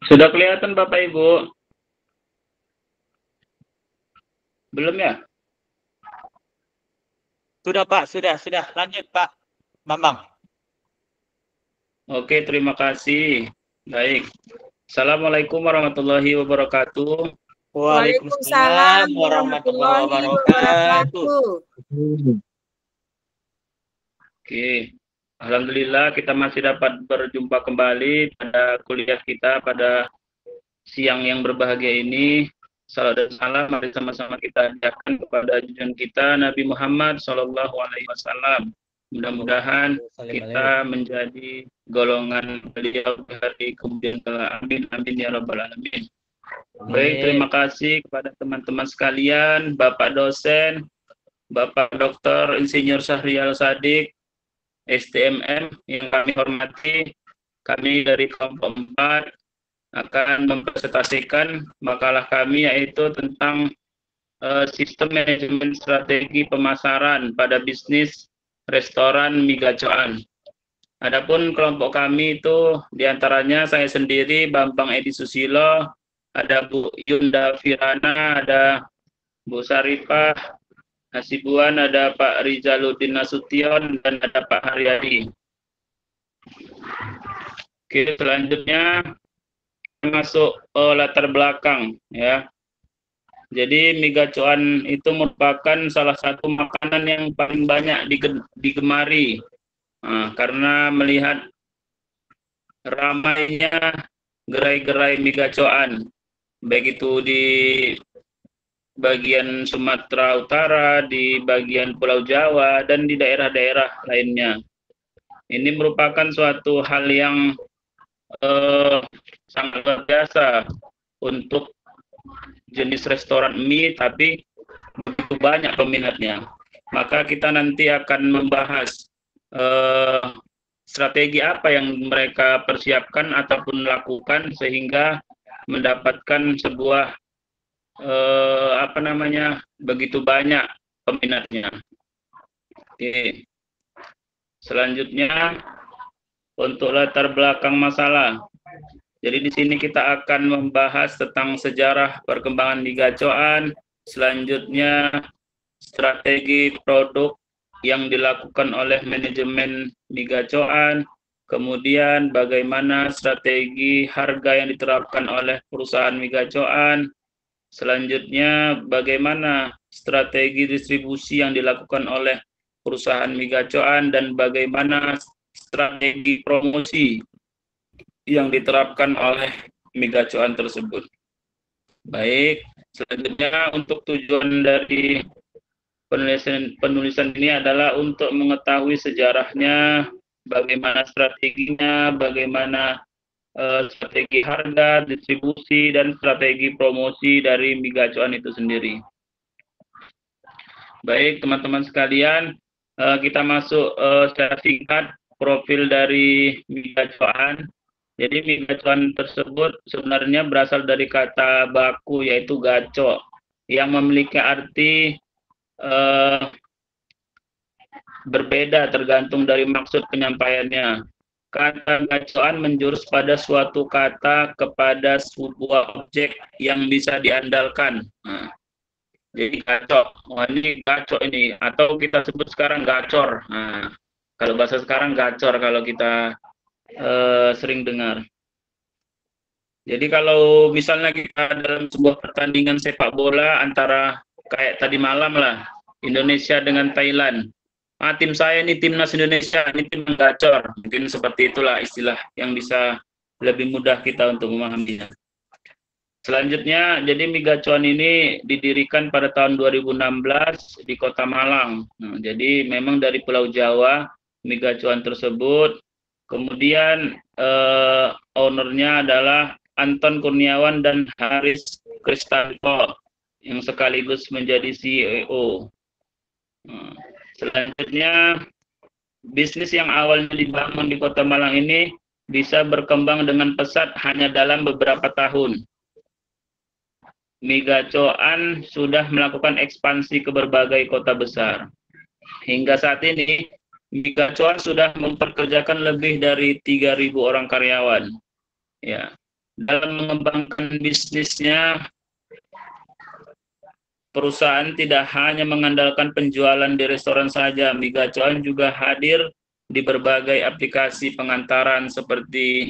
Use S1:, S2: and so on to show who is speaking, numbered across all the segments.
S1: Sudah kelihatan Bapak Ibu? Belum ya?
S2: Sudah Pak, sudah. Lanjut Pak Bambang.
S1: Oke, terima kasih. Baik. Assalamualaikum warahmatullahi wabarakatuh.
S2: Waalaikumsalam
S3: Waalaikumsalam
S2: warahmatullahi
S3: warahmatullahi
S2: wabarakatuh.
S3: wabarakatuh.
S1: Oke. Alhamdulillah kita masih dapat berjumpa kembali pada kuliah kita pada siang yang berbahagia ini. Salam dan salam mari sama-sama kita ajarkan kepada junjungan kita Nabi Muhammad Shallallahu Alaihi Wasallam. Mudah-mudahan kita menjadi golongan beliau di hari kemudian kala. Amin amin ya rabbal alamin. Baik, terima kasih kepada teman-teman sekalian, Bapak dosen, Bapak Dr. Insinyur Syahrial Sadik, STMM yang kami hormati. Kami dari kelompok 4 akan mempresentasikan makalah kami yaitu tentang sistem manajemen strategi pemasaran pada bisnis restoran mie gacoan. Adapun kelompok kami itu diantaranya saya sendiri, Bambang Edi Susilo, ada Bu Yunda Firana, ada Bu Sarifah Hasibuan, ada Pak Rizaluddin Nasution, dan ada Pak Haryadi. Oke, selanjutnya masuk latar belakang ya. Jadi mie gacoan itu merupakan salah satu makanan yang paling banyak digemari karena melihat ramainya gerai-gerai mie gacoan, baik itu di bagian Sumatera Utara, di bagian Pulau Jawa, dan di daerah-daerah lainnya. Ini merupakan suatu hal yang sangat luar biasa untuk jenis restoran mie, tapi begitu banyak peminatnya. Maka kita nanti akan membahas strategi apa yang mereka persiapkan ataupun lakukan sehingga mendapatkan sebuah begitu banyak peminatnya. Oke. Selanjutnya untuk latar belakang masalah. Jadi di sini kita akan membahas tentang sejarah perkembangan mie gacoan, selanjutnya strategi produk yang dilakukan oleh manajemen mie gacoan, kemudian bagaimana strategi harga yang diterapkan oleh perusahaan mie gacoan, selanjutnya bagaimana strategi distribusi yang dilakukan oleh perusahaan mie gacoan, dan bagaimana strategi promosi yang diterapkan oleh mie gacoan tersebut. Baik, selanjutnya untuk tujuan dari penulisan ini adalah untuk mengetahui sejarahnya, bagaimana strateginya, bagaimana strategi harga, distribusi, dan strategi promosi dari mie gacoan itu sendiri. Baik, teman-teman sekalian, kita masuk secara singkat profil dari mie gacoan. Jadi mie gacoan tersebut sebenarnya berasal dari kata baku yaitu gaco yang memiliki arti berbeda tergantung dari maksud penyampaiannya. Kata gacoan menjurus pada suatu kata kepada sebuah objek yang bisa diandalkan. Jadi gaco, wah ini gaco ini, atau kita sebut sekarang gacor. Kalau bahasa sekarang gacor kalau kita sering dengar. Jadi kalau misalnya kita dalam sebuah pertandingan sepak bola antara kayak tadi malam lah, Indonesia dengan Thailand. Tim saya ini timnas Indonesia, ini tim gacor. Mungkin seperti itulah istilah yang bisa lebih mudah kita untuk memahaminya. Selanjutnya, jadi mie gacoan ini didirikan pada tahun 2016 di Kota Malang. Jadi memang dari Pulau Jawa, mie gacoan tersebut. Kemudian ownernya adalah Anton Kurniawan dan Haris Kristanto yang sekaligus menjadi CEO. Selanjutnya, bisnis yang awalnya dibangun di Kota Malang ini bisa berkembang dengan pesat hanya dalam beberapa tahun. Mie gacoan sudah melakukan ekspansi ke berbagai kota besar. Hingga saat ini, mie gacoan sudah memperkerjakan lebih dari 3.000 orang karyawan. Ya. Dalam mengembangkan bisnisnya, perusahaan tidak hanya mengandalkan penjualan di restoran saja. Mie Gacoan juga hadir di berbagai aplikasi pengantaran seperti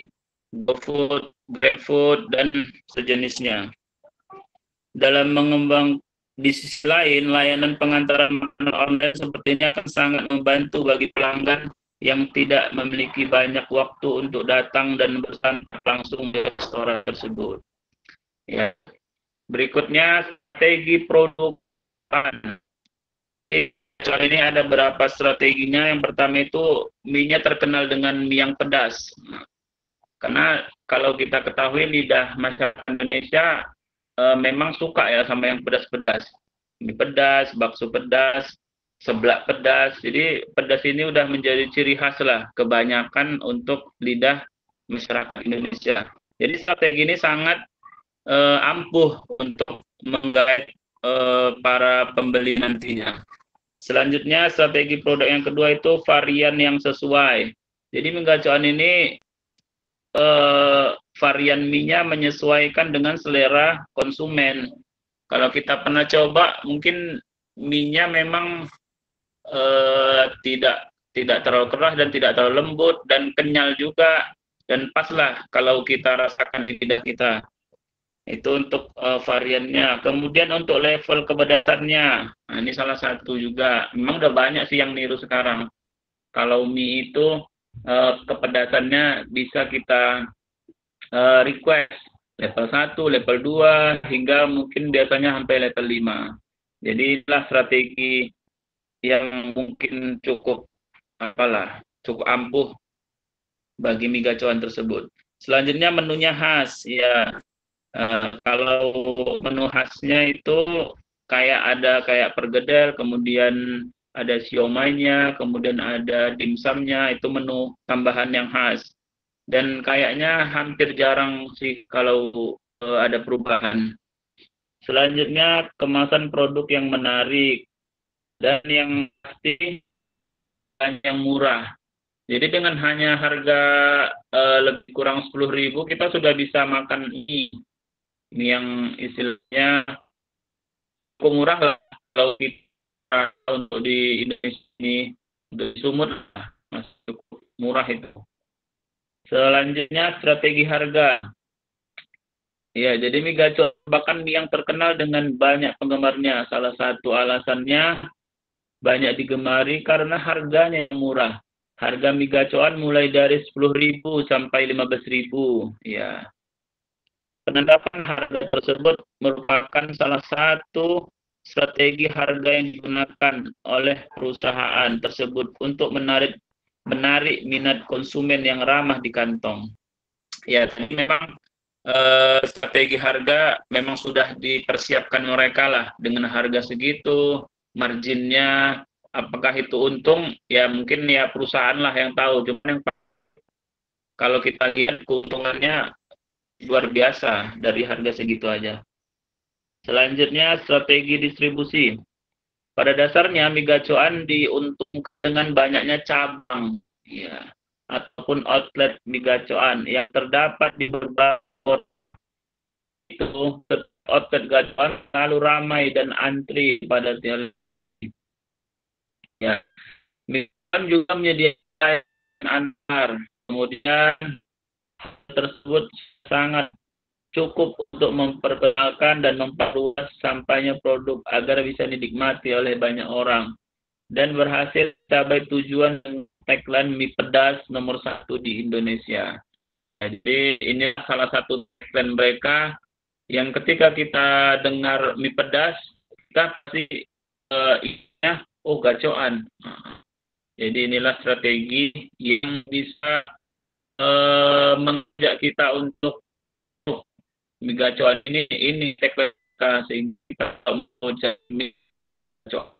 S1: GoFood, GrabFood, dan sejenisnya. Dalam mengembang di sisi lain, layanan pengantaran makanan online seperti ini akan sangat membantu bagi pelanggan yang tidak memiliki banyak waktu untuk datang dan bersantap langsung di restoran tersebut. Ya. Berikutnya strategi produk. Soal ini ada beberapa strateginya. Yang pertama itu mie-nya terkenal dengan mie yang pedas. Karena kalau kita ketahui lidah masyarakat Indonesia memang suka ya sama yang pedas-pedas. Mie pedas, bakso pedas, seblak pedas. Jadi pedas ini udah menjadi ciri khas lah kebanyakan untuk lidah masyarakat Indonesia. Jadi strategi ini sangat ampuh untuk menggait para pembeli nantinya. Selanjutnya strategi produk yang kedua itu varian yang sesuai. Jadi Mie Gacoan ini varian mie-nya menyesuaikan dengan selera konsumen. Kalau kita pernah coba, mungkin mie-nya memang tidak terlalu keras dan tidak terlalu lembut dan kenyal juga, dan pas lah kalau kita rasakan di lidah kita. Itu untuk variannya. Kemudian untuk level kepedasannya, nah, ini salah satu juga. Memang udah banyak sih yang niru sekarang. Kalau mie itu kepedasannya bisa kita request level 1, level 2, hingga mungkin biasanya sampai level 5. Jadi inilah strategi yang mungkin cukup cukup ampuh bagi Mie Gacoan tersebut. Selanjutnya menunya khas, ya. Kalau menu khasnya itu kayak pergedel, kemudian ada siomay-nya, kemudian ada dimsumnya, itu menu tambahan yang khas. Dan kayaknya hampir jarang sih kalau ada perubahan. Selanjutnya kemasan produk yang menarik dan yang pasti yang murah. Jadi dengan hanya harga lebih kurang 10.000 kita sudah bisa makan mie. Ini yang istilahnya cukup murah lah kalau kita untuk di Indonesia ini, untuk Sumut masih cukup murah itu. Selanjutnya strategi harga. Ya, jadi Mie Gacoan merupakan mie yang terkenal dengan banyak penggemarnya. Salah satu alasannya banyak digemari karena harganya yang murah. Harga Mie Gacoan mulai dari 10.000 sampai 15.000. Ya. Penetapan harga tersebut merupakan salah satu strategi harga yang digunakan oleh perusahaan tersebut untuk menarik minat konsumen yang ramah di kantong. Ya, jadi memang strategi harga memang sudah dipersiapkan mereka lah dengan harga segitu, marginnya, apakah itu untung, ya mungkin ya perusahaan lah yang tahu. Cuman yang kalau kita lihat keuntungannya luar biasa dari harga segitu aja. Selanjutnya strategi distribusi. Pada dasarnya Mie Gacoan diuntungkan dengan banyaknya cabang, ya, ataupun outlet Mie Gacoan yang terdapat di berbagai kota. Itu outlet Gacoan selalu ramai dan antri pada tiap ya. Mie Gacoan juga menyediakan antar. Kemudian tersebut sangat cukup untuk memperkenalkan dan memperluas sampainya produk agar bisa dinikmati oleh banyak orang dan berhasil capai tujuan tagline mie pedas nomor 1 di Indonesia. Jadi ini salah satu tagline mereka yang ketika kita dengar mie pedas kita pasti oh Gacoan. Jadi inilah strategi yang bisa mengajak kita untuk Mie Gacoan ini tagline sehingga kita mau jadi Mie Gacoan.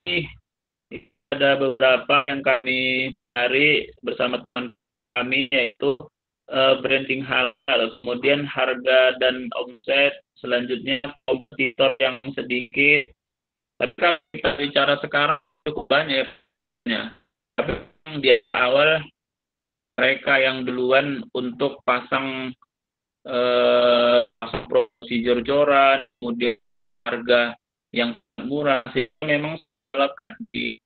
S1: Ini ada beberapa yang kami cari bersama teman kami, yaitu branding halal, kemudian harga dan omset, selanjutnya kompetitor yang sedikit. Tapi kalau kita bicara sekarang cukup banyak ya. di awal mereka yang duluan untuk pasang prosedur joran, kemudian harga yang murah, sehingga memang melekat di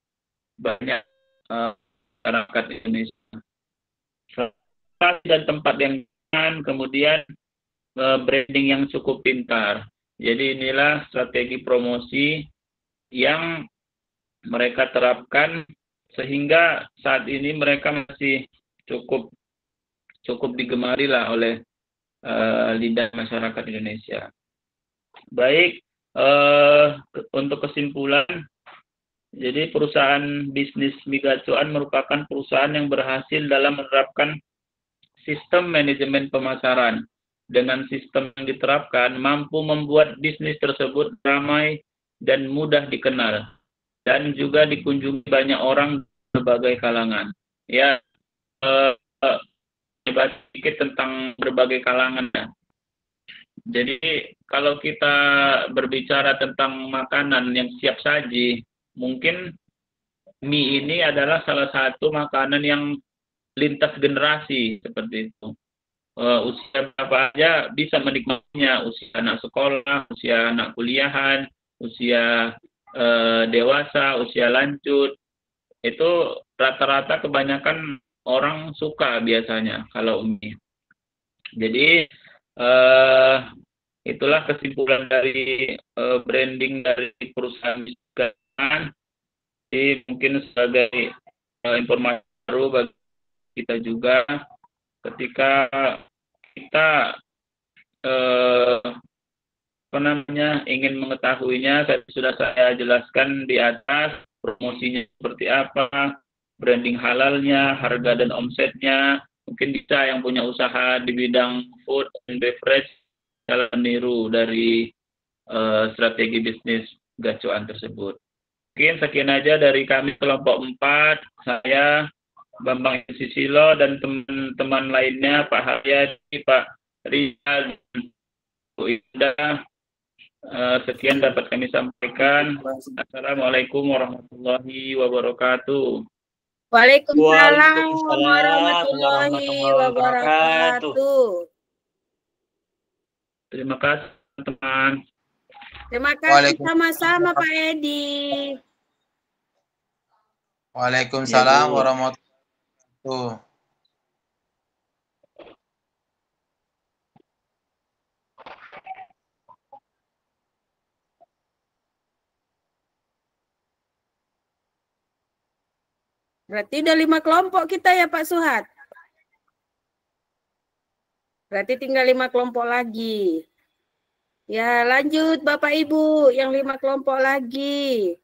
S1: banyak masyarakat Indonesia. Dan tempat yang nyaman, kemudian branding yang cukup pintar. Jadi inilah strategi promosi yang mereka terapkan sehingga saat ini mereka masih cukup digemari lah oleh lidah masyarakat Indonesia. Baik, untuk kesimpulan, jadi perusahaan bisnis mie gacoan merupakan perusahaan yang berhasil dalam menerapkan sistem manajemen pemasaran. Dengan sistem yang diterapkan, mampu membuat bisnis tersebut ramai dan mudah dikenal, dan juga dikunjungi banyak orang berbagai kalangan. Ya, sedikit tentang berbagai kalangan. Jadi kalau kita berbicara tentang makanan yang siap saji, mungkin mie ini adalah salah satu makanan yang lintas generasi seperti itu. Usia berapa aja bisa menikmatinya, usia anak sekolah, usia anak kuliahan, usia dewasa, usia lanjut, itu rata-rata kebanyakan orang suka biasanya kalau mie. Jadi itulah kesimpulan dari branding dari perusahaan bisnis. Jadi mungkin sebagai informasi baru bagi kita juga, ketika kita ingin mengetahuinya, sudah saya jelaskan di atas promosinya seperti apa, branding halalnya, harga dan omsetnya. Mungkin bisa yang punya usaha di bidang food and beverage jalan niru dari strategi bisnis gacoan tersebut. Mungkin sekian aja dari kami kelompok 4, saya Bambang Susilo dan teman-teman lainnya, Pak Haryadi, Pak Rizal, Bu Ida. Sekian dapat kami sampaikan. Assalamualaikum warahmatullahi wabarakatuh.
S2: Waalaikumsalam
S3: warahmatullahi wabarakatuh.
S1: Terima kasih teman-teman.
S3: Terima kasih sama-sama Pak Edi.
S4: Waalaikumsalam
S1: Ya, Bu.
S4: warahmatullahi wabarakatuh.
S3: Berarti udah 5 kelompok kita ya Pak Suhat. Berarti tinggal 5 kelompok lagi. Ya lanjut Bapak Ibu yang 5 kelompok lagi.